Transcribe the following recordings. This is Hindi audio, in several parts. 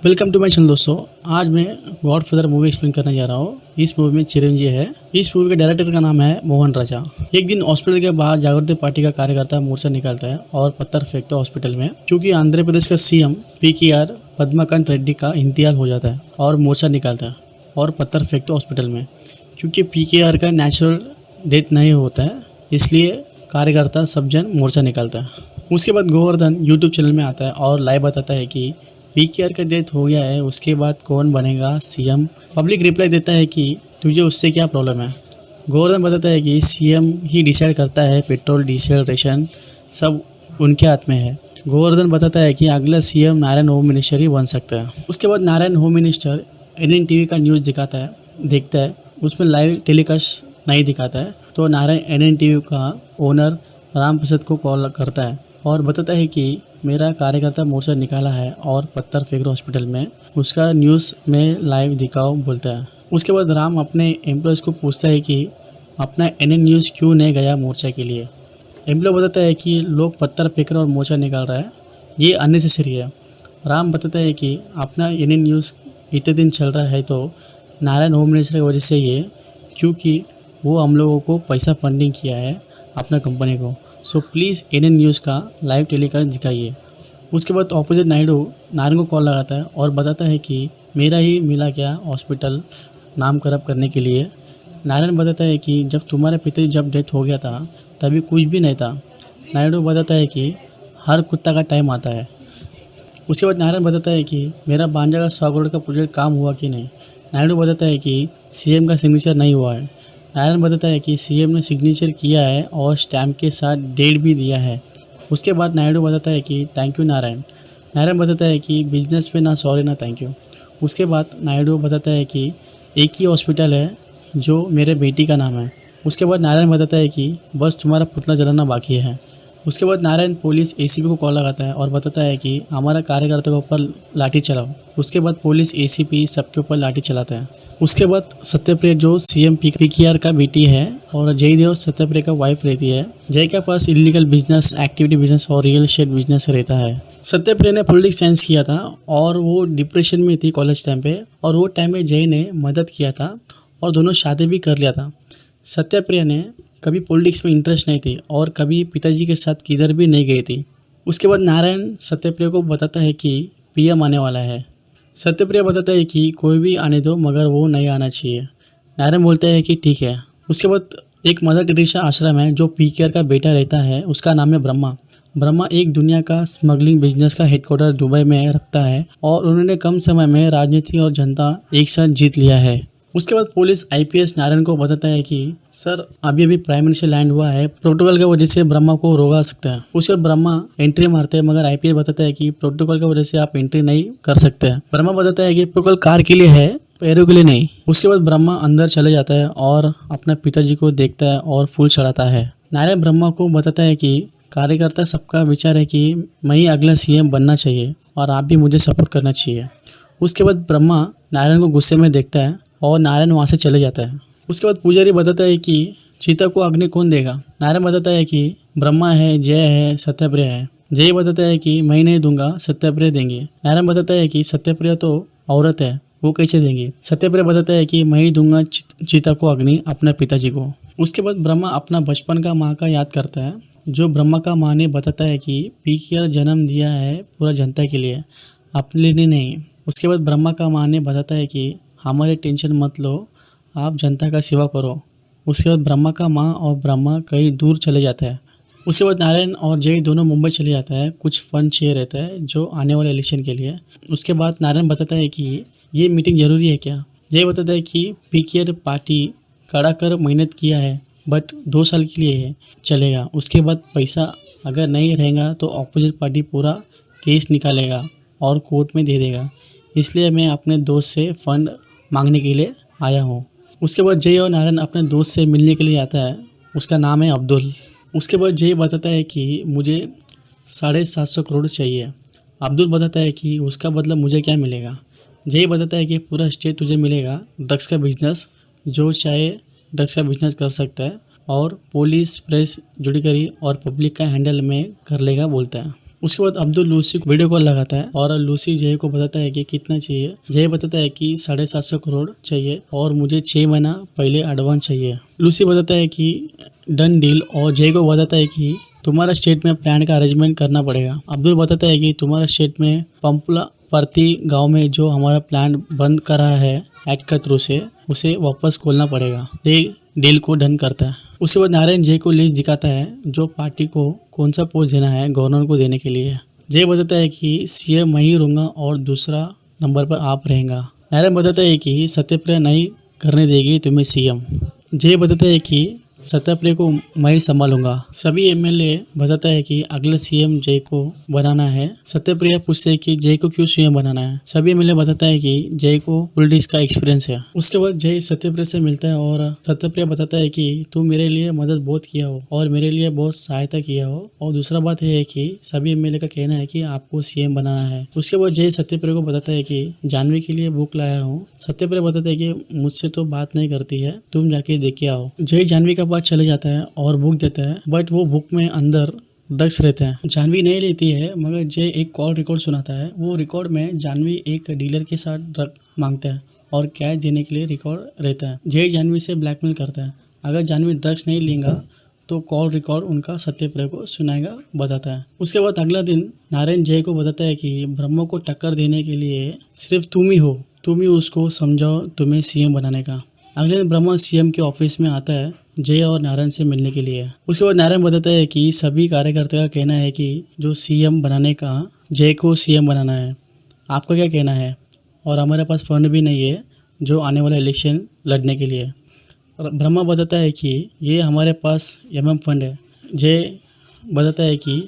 वेलकम टू माय चैनल दोस्तों। आज मैं गॉडफादर मूवी एक्सप्लेन करने जा रहा हूँ। इस मूवी में चिरंजीवी है। इस मूवी के डायरेक्टर का नाम है मोहन राजा। एक दिन हॉस्पिटल के बाहर जागृति पार्टी का कार्यकर्ता मोर्चा निकालता है और पत्थर फेंकता है हॉस्पिटल में, क्योंकि आंध्र प्रदेश का सीएम पीकेआर पद्माकांत रेड्डी का इंतकाल हो जाता है और मोर्चा निकालता है और पत्थर फेंकता है हॉस्पिटल में, क्योंकि पीकेआर का नेचुरल डेथ नहीं होता है, इसलिए कार्यकर्ता सब जन मोर्चा निकालता है। उसके बाद गोवर्धन यूट्यूब चैनल में आता है और लाइव बताता है कि पीकेआर का डेथ हो गया है, उसके बाद कौन बनेगा सीएम। पब्लिक रिप्लाई देता है कि तुझे उससे क्या प्रॉब्लम है। गोवर्धन बताता है कि सीएम ही डिसाइड करता है, पेट्रोल डीजल रेशन सब उनके हाथ में है। गोवर्धन बताता है कि अगला सीएम नारायण होम मिनिस्टर ही बन सकता है। उसके बाद नारायण होम मिनिस्टर NNTV का न्यूज़ देखता है, उसमें लाइव टेलीकास्ट नहीं दिखाता है, तो नारायण NNTV का ओनर राम प्रसाद को कॉल करता है और बताता है कि मेरा कार्यकर्ता मोर्चा निकाला है और पत्थर फेंक रहा हॉस्पिटल में, उसका न्यूज़ में लाइव दिखाओ बोलता है। उसके बाद राम अपने एम्प्लॉयज़ को पूछता है कि अपना NN न्यूज़ क्यों नहीं गया मोर्चा के लिए। एम्प्लॉय बताता है कि लोग पत्थर फेंक रहे और मोर्चा निकाल रहा है, ये अननेसेसरी है। राम बताता है कि अपना NN न्यूज़ इतने दिन चल रहा है तो नारायण होम मिनिस्टर की वजह से ये, क्योंकि वो हम लोगों को पैसा फंडिंग किया है अपना कंपनी को, सो प्लीज़ NN न्यूज़ का लाइव टेलीकास्ट दिखाइए। उसके बाद ऑपोजिट नारायण को कॉल लगाता है और बताता है कि मेरा ही मिला क्या हॉस्पिटल नाम खराब करने के लिए। नारायण बताता है कि जब तुम्हारे पिताजी जब डेथ हो गया था तभी कुछ भी नहीं था। नायडू बताता है कि हर कुत्ता का टाइम आता है। उसके बाद नारायण बताता है कि मेरा भांजा का 100 करोड़ का प्रोजेक्ट काम हुआ कि नहीं। नायडू बताता है कि सीएम का सिग्नेचर नहीं हुआ है। नारायण बताता है कि सीएम ने सिग्नेचर किया है और स्टैम्प के साथ डेट भी दिया है। उसके बाद नायडू बताता है कि थैंक यू नारायण। नारायण बताता है कि बिजनेस पे ना सॉरी ना थैंक यू। उसके बाद नायडू बताता है कि एक ही हॉस्पिटल है जो मेरे बेटी का नाम है। उसके बाद नारायण बताता है कि बस तुम्हारा पुतला जलाना बाकी है। उसके बाद नारायण पुलिस ACP को कॉल लगाता है और बताता है कि हमारा कार्यकर्ता के ऊपर लाठी चलाओ। उसके बाद पुलिस ACP सबके ऊपर लाठी चलाता है। उसके बाद सत्यप्रिया जो सीएम पीकेआर का बेटी है और जयदेव सत्यप्रिया का वाइफ रहती है। जय के पास इलीगल बिजनेस, एक्टिविटी बिजनेस और रियल एस्टेट बिजनेस रहता है। सत्यप्रिया ने पॉलिटिक्स साइंस किया था और वो डिप्रेशन में थी कॉलेज टाइम पे, और वो टाइम में जय ने मदद किया था और दोनों शादी भी कर लिया था। सत्यप्रिया ने कभी पॉलिटिक्स में इंटरेस्ट नहीं थी और कभी पिताजी के साथ किधर भी नहीं गई थी। उसके बाद नारायण सत्यप्रिया को बताता है कि PM आने वाला है। सत्यप्रिया बताता है कि कोई भी आने दो मगर वो नहीं आना चाहिए। नारायण बोलता है कि ठीक है। उसके बाद एक मदर टेरेसा आश्रम है जो पीकेआर का बेटा रहता है, उसका नाम है ब्रह्मा। ब्रह्मा एक दुनिया का स्मगलिंग बिजनेस का हेडक्वार्टर दुबई में रखता है और उन्होंने कम समय में राजनीति और जनता एक साथ जीत लिया है। उसके बाद पुलिस IPS नारायण को बताता है कि सर अभी प्राइम मिनिस्टर लैंड हुआ है, प्रोटोकॉल की वजह से ब्रह्मा को रोका सकता है। उसके बाद ब्रह्मा एंट्री मारते हैं मगर IPS बताता है कि प्रोटोकॉल की वजह से आप एंट्री नहीं कर सकते हैं। ब्रह्मा बताता है कि प्रोटोकॉल कार के लिए है, पैरों के लिए नहीं। उसके बाद ब्रह्मा अंदर चले जाता है और अपना पिताजी को देखता है और फूल चढ़ाता है। नारायण ब्रह्मा को बताता है कि कार्यकर्ता सबका विचार है कि मैं ही अगला CM बनना चाहिए और आप भी मुझे सपोर्ट करना चाहिए। उसके बाद ब्रह्मा नारायण को गुस्से में देखता है और नारायण वहाँ से चले जाता है। उसके बाद पुजारी बताता है कि चीता को अग्नि कौन देगा। नारायण बताता है कि ब्रह्मा है, जय है, सत्यप्रिया है। जय बताता है कि मैं नहीं दूंगा, सत्यप्रिया देंगे। नारायण बताता है कि सत्यप्रिया तो औरत है, वो कैसे देंगे। सत्यप्रिया बताता है कि मैं ही दूंगा चीता को अग्नि, अपने पिताजी को। उसके बाद ब्रह्मा अपना बचपन का माँ का याद करता है, जो ब्रह्मा का माँ ने बताता है कि पीकेआर जन्म दिया है पूरा जनता के लिए, अपने लिए नहीं। उसके बाद ब्रह्मा का माँ ने बताता है कि हमारे टेंशन मत लो, आप जनता का सेवा करो। उसके बाद ब्रह्मा का माँ और ब्रह्मा कहीं दूर चले जाता है। उसके बाद नारायण और जय दोनों मुंबई चले जाता है, कुछ फंड चाहिए रहता है जो आने वाले इलेक्शन के लिए। उसके बाद नारायण बताता है कि ये मीटिंग ज़रूरी है क्या। जय बताता है कि पीकेआर पार्टी कड़ा कर मेहनत किया है बट 2 साल के लिए है, चलेगा। उसके बाद पैसा अगर नहीं रहेगा तो अपोजिट पार्टी पूरा केस निकालेगा और कोर्ट में दे देगा, इसलिए मैं अपने दोस्त से फंड मांगने के लिए आया हूँ। उसके बाद जय और नारायण अपने दोस्त से मिलने के लिए आता है, उसका नाम है अब्दुल। उसके बाद जय बताता है कि मुझे 750 करोड़ चाहिए। अब्दुल बताता है कि उसका बदला मुझे क्या मिलेगा। जय बताता है कि पूरा स्टेट तुझे मिलेगा, ड्रग्स का बिजनेस, जो चाहे ड्रग्स का बिजनेस कर सकता है और पुलिस, प्रेस, जुडिशरी और पब्लिक का हैंडल में कर लेगा बोलता है। उसके बाद अब्दुल लूसी को वीडियो कॉल लगाता है और लूसी जय को बताता है कि कितना चाहिए। जय बताता है कि 750 करोड़ चाहिए और मुझे 6 महीना पहले एडवांस चाहिए। लूसी बताता है कि डन डील और जय को बताता है कि तुम्हारा स्टेट में प्लान का अरेंजमेंट करना पड़ेगा। अब्दुल बताता है कि तुम्हारा स्टेट में पंपला प्रति गांव में जो हमारा प्लान बंद करा है एक्ट के थ्रू से उसे वापस खोलना पड़ेगा। जय डील को डन करता है। उसके बाद नारायण जय को लिस्ट दिखाता है जो पार्टी को कौन सा पोस्ट देना है गवर्नर को देने के लिए। जय बताता है कि सीएम मैं ही रहूँगा और दूसरा नंबर पर आप रहेगा। नारायण बताता है कि सत्यप्रिया नहीं करने देगी तुम्हें सीएम। जय बताता है कि सत्यप्रिया को मैं ही संभालूंगा। सभी एमएलए बताता है कि अगले सीएम जय को बनाना है। सत्यप्रिया पूछते है कि जय को क्यों सीएम बनाना है। सभी एमएलए बताता है कि जय को पॉलिटिक्स का एक्सपीरियंस है। उसके बाद जय सत्यप्रिया से मिलता है और सत्यप्रिया बताता है कि तू मेरे लिए मदद बहुत किया हो और मेरे लिए बहुत सहायता किया हो और दूसरा बात है कि सभी एमएलए का कहना है कि आपको सीएम बनाना है। उसके बाद जय सत्यप्रिया को बताता है कि जानवी के लिए बुक लाया हूँ। सत्यप्रिया बताता है कि मुझसे तो बात नहीं करती है, तुम जाके देख के आओ। जय जानवी का पास चले जाता है और बुक देता है बट वो बुक में अंदर ड्रग्स रहते हैं। जानवी नहीं लेती है मगर जय एक कॉल रिकॉर्ड सुनाता है। वो रिकॉर्ड में जानवी एक डीलर के साथ ड्रग मांगता है और कैश देने के लिए रिकॉर्ड रहता है। जय जानवी से ब्लैकमेल करता है, अगर जानवी ड्रग्स नहीं लेगा तो कॉल रिकॉर्ड उनका सत्यप्रिया को सुनाएगा बताता है। उसके बाद अगला दिन नारायण जय को बताता है कि ब्रह्मो को टक्कर देने के लिए सिर्फ तुम ही हो, तुम ही उसको समझाओ तुम्हें सीएम बनाने का। अगले दिन ब्रह्मा सीएम के ऑफिस में आता है जय और नारायण से मिलने के लिए। उसके बाद नारायण बताता है कि सभी कार्यकर्ता का कहना है कि जो सीएम बनाने का जय को सीएम बनाना है, आपका क्या कहना है और हमारे पास फंड भी नहीं है जो आने वाला इलेक्शन लड़ने के लिए। ब्रह्मा बताता है कि ये हमारे पास एमएम फंड है। जय बताता है कि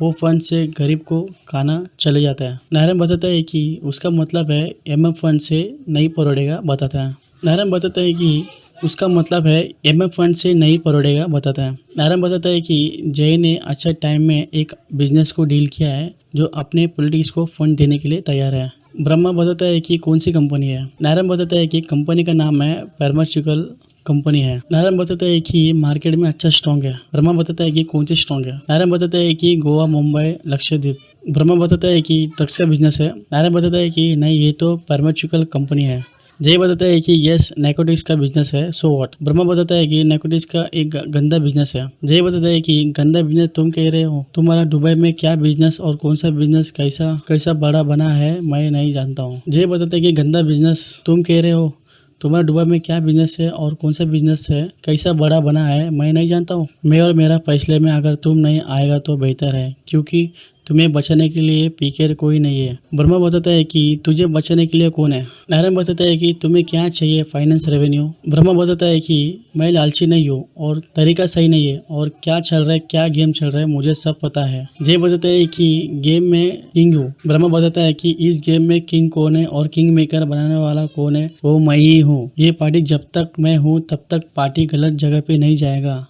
वो फंड से गरीब को खाना चले जाता है। नारायण बताता है कि उसका मतलब है एमएम फंड से नहीं परोड़ेगा बताता है। नारायण बताता है कि उसका मतलब है एमएफ फंड से नहीं परोड़ेगा बताता है। नारायण बताता है कि जय ने अच्छा टाइम में एक बिजनेस को डील किया है जो अपने पॉलिटिक्स को फंड देने के लिए तैयार है। ब्रह्मा बताता है कि कौन सी कंपनी है। नारायण बताता है कि कंपनी का नाम है फार्मास्यूटिकल कंपनी है। नारायण बताता है कि मार्केट में अच्छा स्ट्रॉन्ग है। ब्रह्मा बताता है कि कौन सी स्ट्रॉन्ग है। नारायण बताता है कि गोवा, मुंबई, लक्षद्वीप। ब्रह्मा बताता है कि ड्रग्स का बिजनेस है। नारायण बताता है कि नहीं, ये तो फार्मास्यूटिकल कंपनी है। जय बताता है कि यस नैकोटिक्स का बिजनेस है, सो व्हाट। ब्रह्मा बताता है कि नैकोटिक्स का एक गंदा बिजनेस है। जय बताता है कि गंदा बिजनेस तुम कह रहे हो, तुम्हारा दुबई में क्या बिजनेस और कौन सा बिजनेस कैसा बड़ा बना है मैं नहीं जानता हूँ। जय बताता है कि गंदा बिजनेस तुम कह रहे हो, तुम्हारा दुबई में क्या बिजनेस है और कौन सा बिजनेस है कैसा बड़ा बना है मैं नहीं जानता हूँ। मैं और मेरा फैसले में अगर तुम नहीं आएगा तो बेहतर है क्योंकि तुम्हें बचाने के लिए पीकर कोई नहीं है। ब्रह्मा बताता है कि तुझे बचाने के लिए कौन है। नारायण बताता है कि तुम्हें क्या चाहिए, फाइनेंस, रेवेन्यू। ब्रह्मा बताता है कि मैं लालची नहीं हूँ और तरीका सही नहीं है और क्या चल रहा है, क्या गेम चल रहा है मुझे सब पता है। जय बताता है कि गेम में किंग हूँ। ब्रह्मा बताता है कि इस गेम में किंग कौन है और किंग मेकर बनाने वाला कौन है, वो मैं ही हूँ। ये पार्टी जब तक मैं हूँ तब तक पार्टी गलत जगह पे नहीं जाएगा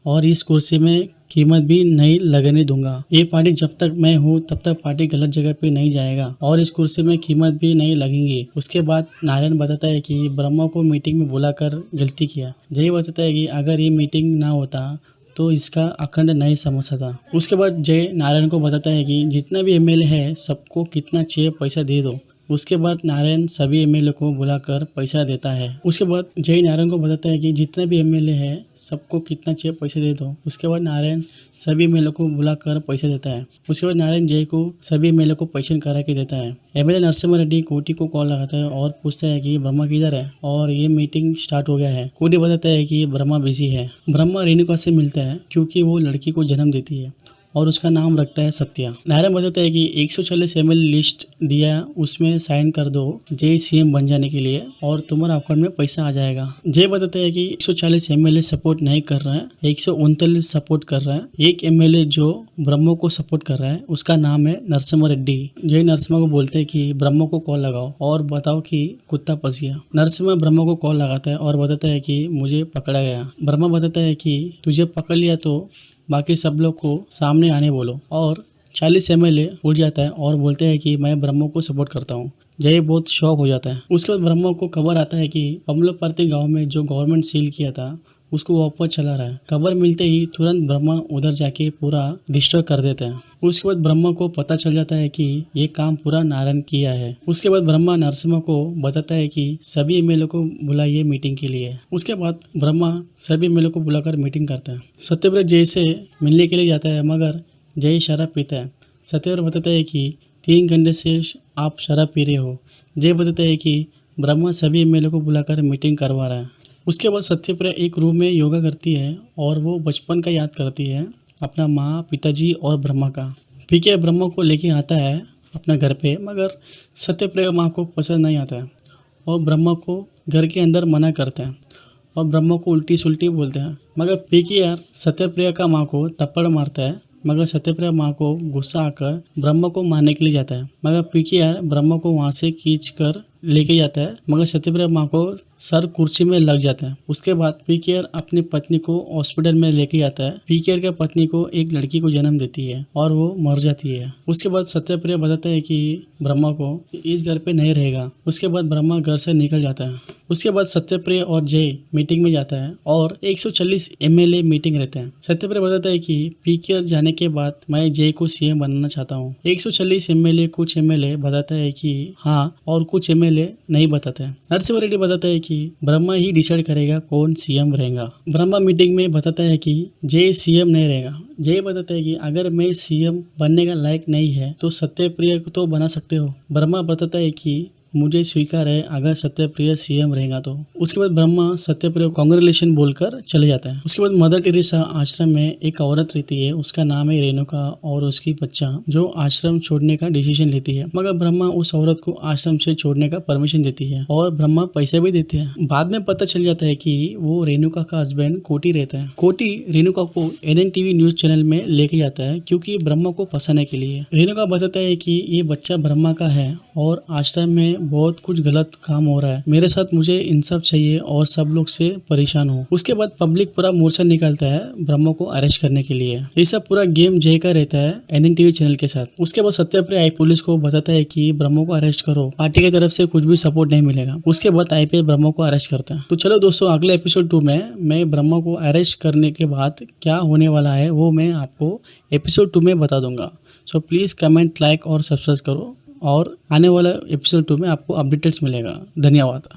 और इस कुर्सी में कीमत भी नहीं लगने दूंगा। ये पार्टी जब तक मैं हूँ तब तक पार्टी गलत जगह पे नहीं जाएगा और इस कुर्सी में कीमत भी नहीं लगेंगी। उसके बाद नारायण बताता है कि ब्रह्मा को मीटिंग में बुलाकर गलती किया। जय बताता है कि अगर ये मीटिंग ना होता तो इसका अखंड नहीं समझ सकता। उसके बाद जय नारायण को बताता है कि जितना भी एमएलए है सबको कितना चाहिए पैसा दे दो। उसके बाद नारायण सभी एमएलए को बुलाकर पैसा देता है। उसके बाद जय नारायण को बताता है कि जितने भी एमएलए है सबको कितना चाहिए पैसे दे दो। उसके बाद नारायण सभी एमएलए को बुलाकर पैसे देता है। उसके बाद नारायण जय को सभी एमएलए को पेंशन करा के देता है। एमएलए नरसिम्हा रेड्डी कोटी को कॉल लगाता है और पूछता है कि ब्रह्मा किधर है और ये मीटिंग स्टार्ट हो गया है। कोटी बताता है कि ब्रह्मा बिजी है। ब्रह्मा रेणुका से मिलता है क्योंकि वो लड़की को जन्म देती है और उसका नाम रखता है सत्या। नारायण बताता है कि 140 एमएलए लिस्ट दिया, उसमें साइन कर दो जय सीएम बन जाने के लिए और तुम्हारा अकाउंट में पैसा आ जाएगा। जय बताता है कि 140 एमएलए सपोर्ट नहीं कर रहा है, 139 सपोर्ट कर रहा है। एक एमएलए जो ब्रह्मो को सपोर्ट कर रहा है उसका नाम है नरसिम्हा रेड्डी। जय नरसिम्हा को बोलते हैं कि ब्रह्मो को कॉल लगाओ और बताओ कि कुत्ता फंस गया। नरसिम्हा ब्रह्मो को कॉल लगाता है और बताता है कि मुझे पकड़ा गया। ब्रह्मा बताता है कि तुझे पकड़ लिया तो बाकी सब लोग को सामने आने बोलो और 40 एमएलए उठ जाता है और बोलते हैं कि मैं ब्रह्मो को सपोर्ट करता हूँ। जय बहुत शौक हो जाता है। उसके बाद ब्रह्मो को खबर आता है कि पमलोपर्ती गांव में जो गवर्नमेंट सील किया था उसको वापस चला रहा है। खबर मिलते ही तुरंत ब्रह्मा उधर जाके पूरा डिस्ट्रॉय कर देता है। उसके बाद ब्रह्मा को पता चल जाता है कि ये काम पूरा नारायण किया है। उसके बाद ब्रह्मा नरसिम्हा को बताता है कि सभी एमएलए को बुलाइए मीटिंग के लिए। उसके बाद ब्रह्मा सभी एमएलए को बुलाकर मीटिंग करता है। सत्यव्रत जय से मिलने के लिए जाता है, मगर जय शराब पीता है। सत्यव्रत बताता है कि 3 घंटे से आप शराब पी रहे हो। जय बताता है कि ब्रह्मा सभी एमएलए को बुलाकर मीटिंग करवा रहा है। उसके बाद सत्यप्रिया एक रूम में योगा करती है और वो बचपन का याद करती है, अपना माँ, पिताजी और ब्रह्मा का। पीके ब्रह्मा को लेके आता है अपना घर पे, मगर सत्यप्रिया माँ को पसंद नहीं आता है और ब्रह्मा को घर के अंदर मना करता है और ब्रह्मा को उल्टी सुल्टी बोलते हैं। मगर पीके सत्यप्रिया का माँ को थप्पड़ मारता है, मगर सत्यप्रिया माँ को गुस्सा आकर ब्रह्मा को मारने के लिए जाता है। मगर पीके ब्रह्मा को वहाँ से खींच कर लेके जाता है, मगर सत्यप्रिया माँ को सर कुर्सी में लग जाता है। उसके बाद पीकेआर अपनी पत्नी को हॉस्पिटल में लेके जाता है। पीकेआर की पत्नी को एक लड़की को जन्म देती है और वो मर जाती है। उसके बाद सत्यप्रिया बताता है कि ब्रह्मा को इस घर पे नहीं रहेगा। उसके बाद ब्रह्मा घर से निकल जाता है। उसके बाद सत्यप्रिया और जय मीटिंग में जाता है और 140 एमएलए मीटिंग रहते हैं। सत्यप्रिया बताता है कि पीकेआर जाने के बाद मैं जय को सीएम बनाना चाहता हूँ। 140 एमएलए, कुछ एमएलए बताता है कि हाँ और कुछ एमएलए नहीं बताते हैं। नरसिम्हा रेड्डी बताता है कि ब्रह्मा ही डिसाइड करेगा कौन सीएम रहेगा। ब्रह्मा मीटिंग में बताता है कि जय सीएम नहीं रहेगा। जय बताता है कि अगर मैं सीएम बनने का लायक नहीं है तो सत्यप्रिया को तो बना सकते हो। ब्रह्मा बताता है कि मुझे स्वीकार है अगर सत्यप्रिया सीएम रहेगा तो। उसके बाद ब्रह्मा सत्यप्रिया को कांग्रेचुलेशन बोलकर चले जाता है। उसके बाद मदर टेरेसा आश्रम में एक औरत रहती है, उसका नाम है रेणुका, और उसकी बच्चा जो आश्रम छोड़ने का डिसीजन लेती है। मगर ब्रह्मा उस औरत को आश्रम से छोड़ने का परमिशन देती है और ब्रह्मा पैसे भी देते हैं। बाद में पता चल जाता है कि वो रेणुका का हस्बैंड कोटी रहता है। कोटी रेणुका को NNTV न्यूज चैनल में लेके जाता है क्योंकि ब्रह्मा को फंसाने के लिए। रेणुका बताता है कि ये बच्चा ब्रह्मा का है और आश्रम में बहुत कुछ गलत काम हो रहा है मेरे साथ, मुझे इंसाफ चाहिए और सब लोग से परेशान हो। उसके बाद पब्लिक पूरा मोर्चा निकालता है ब्रह्मा को अरेस्ट करने के लिए। ये सब पूरा गेम जय का रहता है NNTV चैनल के साथ। उसके बाद सत्यप्रिया पुलिस को बताता है कि ब्रह्मा को अरेस्ट करो, पार्टी की तरफ से कुछ भी सपोर्ट नहीं मिलेगा। उसके बाद IPL ब्रह्मा को अरेस्ट करता है। तो चलो दोस्तों, अगले एपिसोड 2 में मैं ब्रह्मा को अरेस्ट करने के बाद क्या होने वाला है वो मैं आपको एपिसोड 2 में बता दूंगा। सो प्लीज कमेंट, लाइक और सब्सक्राइब करो और आने वाला एपिसोड 2 में आपको अपडेट्स मिलेगा। धन्यवाद।